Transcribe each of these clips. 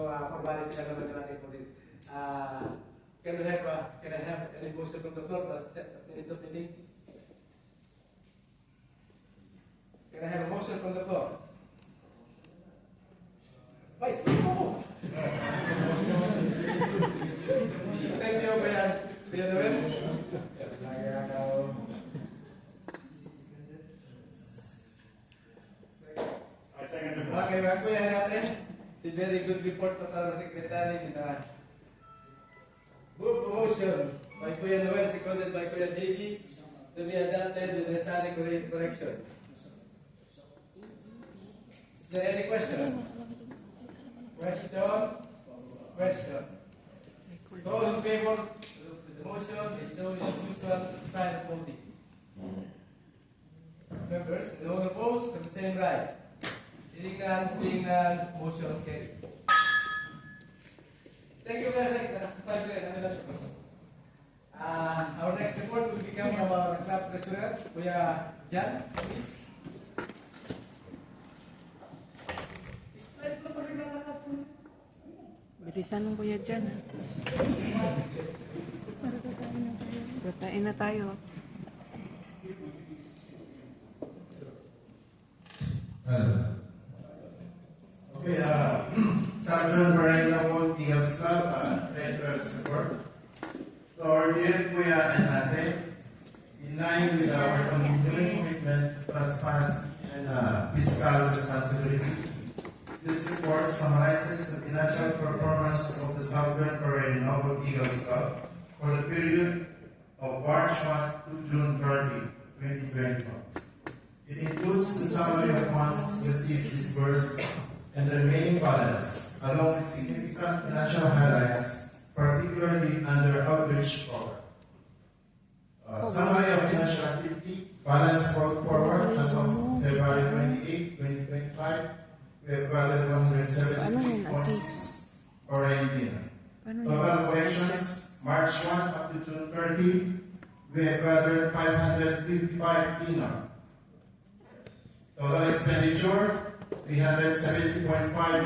So, formality lang naman natin po din. Can I have any motion from the floor to set the minutes of meeting? Can I have a motion from the floor? Vice, no! Thank you, Kuya Noel. Okay, Kuya natin. The very good report of our secretary. Move to motion by Kuya Noel, seconded by Kuya JB, to be adopted with necessary correction. Is there any question? Question. Those in favor of the motion is shown in the usual sign of voting. Members, those opposed have the same right. Seeing none, motion carried. Thank you, guys. Our next report will become from our club treasurer, Kuya Jan, please. Bilisan mo Kuya Jan. Kakain na tayo. Okay, Southern Marinavon Eagles Club, treasurer's report. To our dear Kuya and Ate, in line with our continuing commitment to transparency and fiscal responsibility, this report summarizes the financial performance of the Southern Marinavon Eagles Club for the period of March 1 to June 30, 2024. It includes the summary of funds received disbursed and the remaining balance, along with significant financial highlights, particularly under outreach program. Summary of financial activity, balance brought forward as of February 28, 2025, we have gathered 170.6 foreign dinar. Total collections, March 1 up to June 30, we have gathered 555 dinar. Total expenditure, 370.5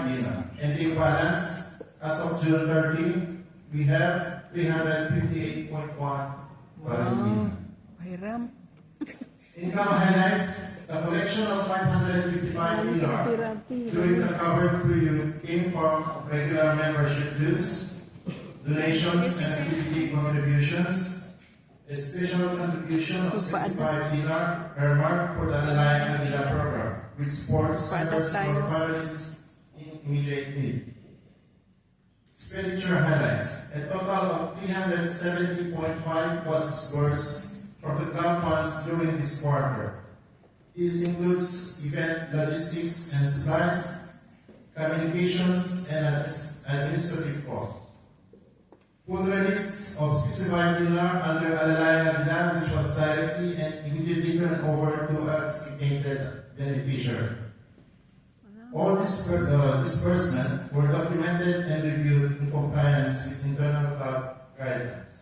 dinar. Ending balance, as of June 30, we have 358.1 dinar. Hiram. Income highlights, the collection of 555 dinar during the covered period came from regular membership dues, donations and activity contributions, a special contribution of 65 dinar earmarked for the Alalayan Manila program, which supports members for families in immediate need. Expenditure highlights, a total of 370.5 was disbursed from the club funds during this quarter. This includes event logistics and supplies, communications and administrative costs. Full release of 65 dinar under Alalayan Manila, which was directly and immediately turned over to a designated beneficiary. All disbursements were documented and reviewed in compliance with internal club guidelines.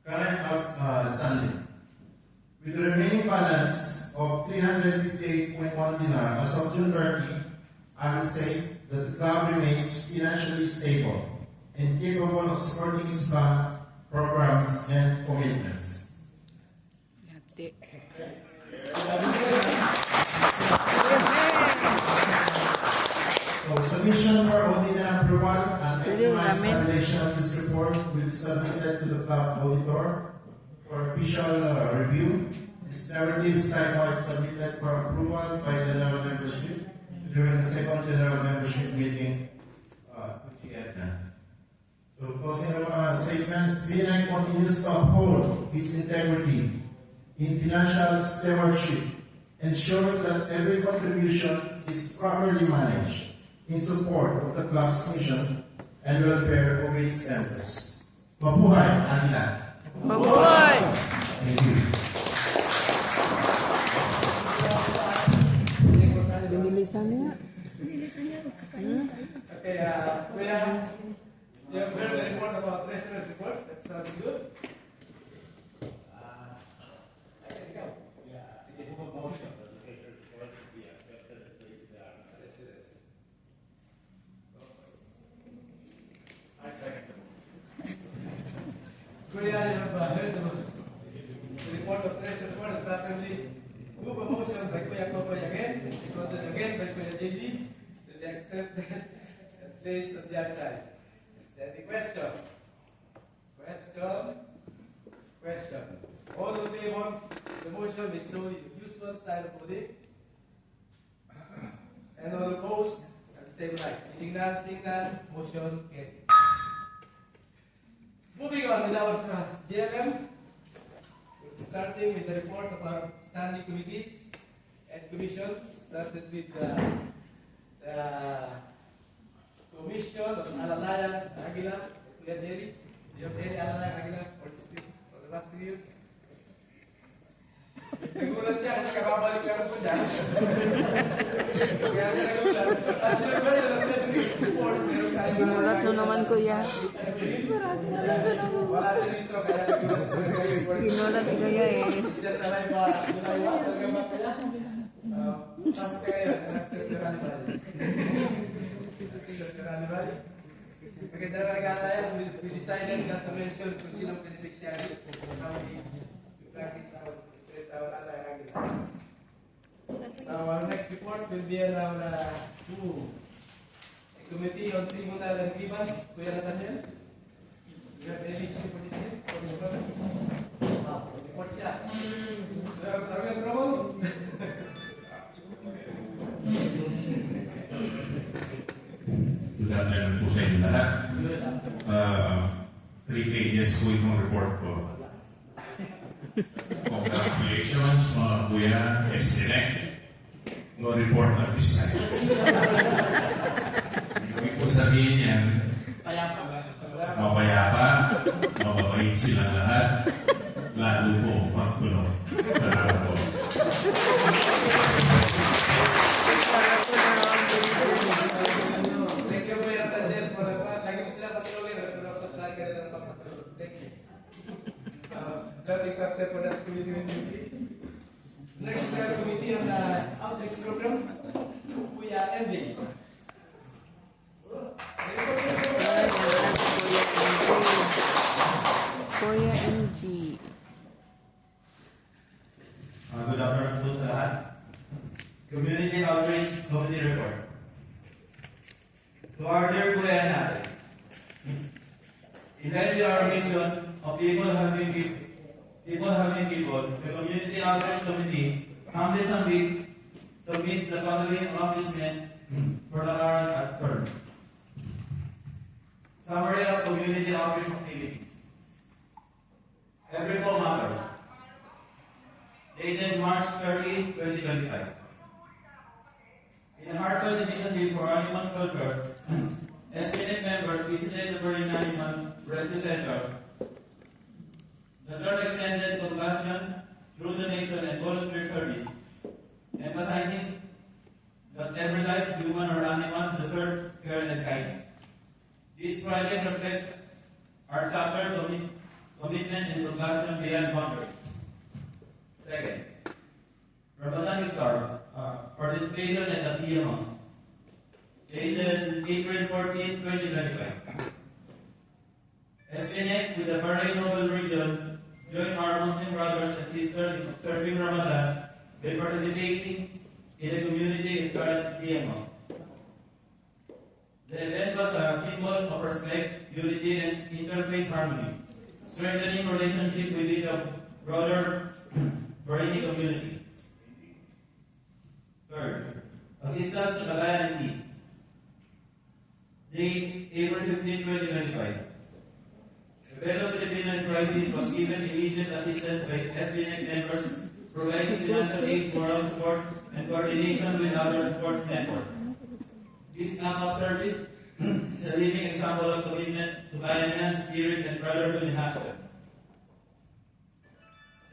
Current outstanding. With the remaining balance of 358.1 dinar as of June 30, I would say that the club remains financially stable and capable of supporting its plan, programs, and commitments. So, submission for audit and approval and itemized validation of this report will be submitted to the club auditor for official review. This narrative is likewise submitted for approval by general membership during the second general membership meeting So, closing statements, BNI continues to uphold its integrity in financial stewardship, ensuring that every contribution is properly managed in support of the club's mission and welfare of its members. Mabuhay ang lahat. Mabuhay! Thank you. Binilisan niya. Okay, you have heard the report about treasurer's report. That sounds good. I can go. Yeah, motion. kay Kuya JB to the extent that place on the outside. Is there any question? Question. All in favor of the motion, may show your usual sign of voting. And all opposed, at the same time. Seeing none, motion carried. Moving on with our GMM, starting with the report of our standing committees and commission. Started with the commission of Alalayan Aguila, Kuya Jerry. Do you have any Alalayan Aguila for the last period? Nagulat siya kasi kababalik ka rin po dyan. Kaya siya nagulat. As you're very on the president's report, meron tayo mga Ginulat mo naman, kuya. wala siya dito, kaya nagulat siya. Ginulat ni kuya eh. Siya sa live ba? Talaga ba kaya? Taas kayo, nag-accept na carnival. Nag-accept na carnival. Maganda na regala yan, we decided not to mention kung sinong beneficiary kung how we practice our Alalayan Aguila. Our next report will be around a committee on tribunal and grievance. Kuya Nathaniel, you have any issue for this thing? For this problem? Report siya. Are we on promo? Good afternoon po sa inyo lahat. 3 pages po itong report ko. Congratulations mga kuya Estelec. No report at this time. Ibig po sabihin yan, mapayapa, mababait silang lahat, lalo po magtulong. Salamat po. Thank you, Kuya Nathaniel, for the pass. Lagi mo sila patulogin at tulog sa plan ka rin ng pagpatulog. Thank you. Dating accept for that committee with you, please. Next, we have committee on the outreach program. Kuya MJ. Kuya MG. Good afternoon po sa lahat. Community Outreach Committee Report. To our dear Kuya natin, in line with our mission of people helping people, the Community Outreach Committee humbly submits the following accomplishment for the current term. Summary of community outreach activities. Every poll matters. Dated March 30, 2025. In a heartfelt initiative for animals culture, SPNet members visited the Berlin Animal Rescue Center. The term extended compassion through donation and volunteer service, emphasizing that every life, human or animal, deserves care and kindness. This project reflects our chapter commitment and compassion beyond boundaries. Second, Ramadan Iftar, participation at the TMOS, dated April 14, 2025. SPNet with the Bahrain Mobile Region join our Muslim brothers and sisters in observing Ramadan by participating in the community Iftar at TMOS. The event was a symbol of respect, unity, and interfaith harmony, strengthening relationship within the broader Bahraini community. Third, assistance to Alalayan in need. Date April 15, 2025. The Fellow Filipino Crisis was given immediate assistance by SPNet members, providing financial aid, moral support, and coordination with other support networks. This act of service is a living example of commitment to bayanihan, spirit, and brotherhood in action.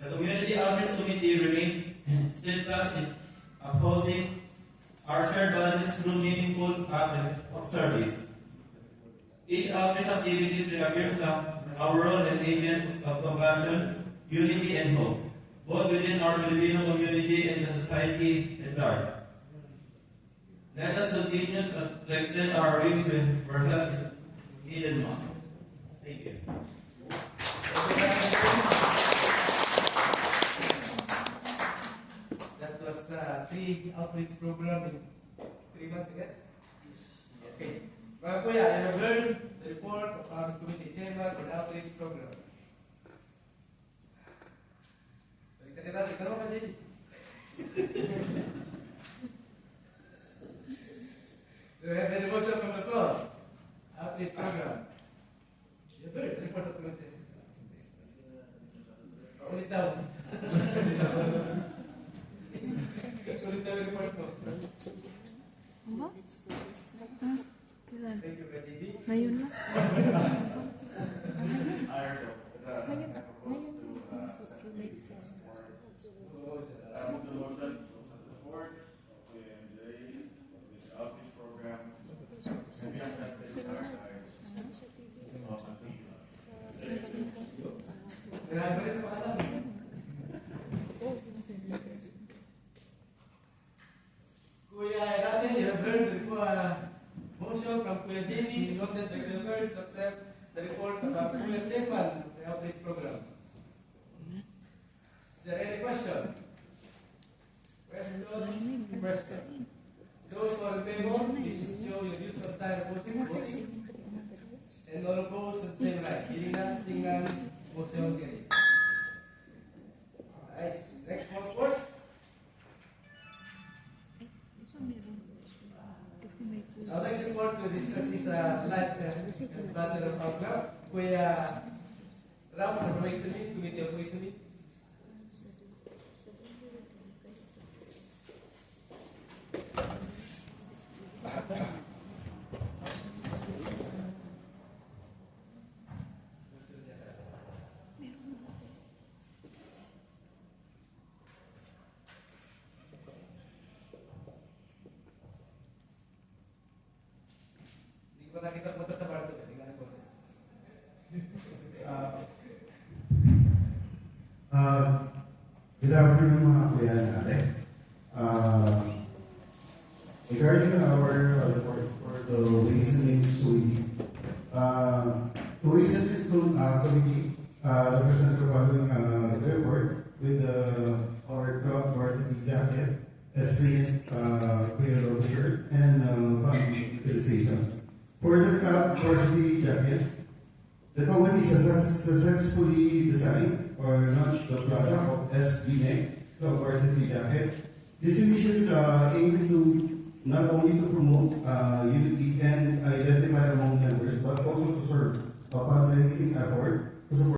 The Community Outreach Committee remains steadfast in upholding our shared values through meaningful acts of service. Each outreach activities reaffirms our role and agents of compassion, unity, and hope, both within our Filipino community and the society at large. Let us continue to extend our wings where help is needed most. Thank you. That was the 3 outreach program in 3 months, I guess? Okay. Mga kuya, I have learned the report of our committee chairman for the outreach program. Kanina, ikaw ka, JD. Do we have any motion from the floor? Outreach program. You have heard the report of the committee. Ulit daw. Ulit daw yung report mo. Ano? Kailan? Thank you, JD. Ngayon na? Grabe rin pa alam. Kuya Raten, you have heard the motion from Kuya Jenny, noted by the members to accept the report of our Kuya Chairman of the outreach program. Is there any question? Question. Those who are in favor, please show your usual sign of voting. And all opposed at the same right. Hearing none, seeing none, motion carried. Nice. Next one, report. Our next report to discuss is life and battle of our club. Kuya Ram from Ways and Means, Committee of Ways and Means. Hindi ko nakita punta sa bar to. Tingnan ang process. Good afternoon mga kuya and ate. Regarding our report for the Ways and Means Committee, the Ways and Means Committee represents the following the report with our club varsity jacket, esprit payroll shirt, and fund utilization. For the club varsity jacket, the company successfully designed or launched the product of SB-Neck, the varsity jacket. This initiative aimed to not only to promote unity and identify among members, but also to serve a fundraising effort to support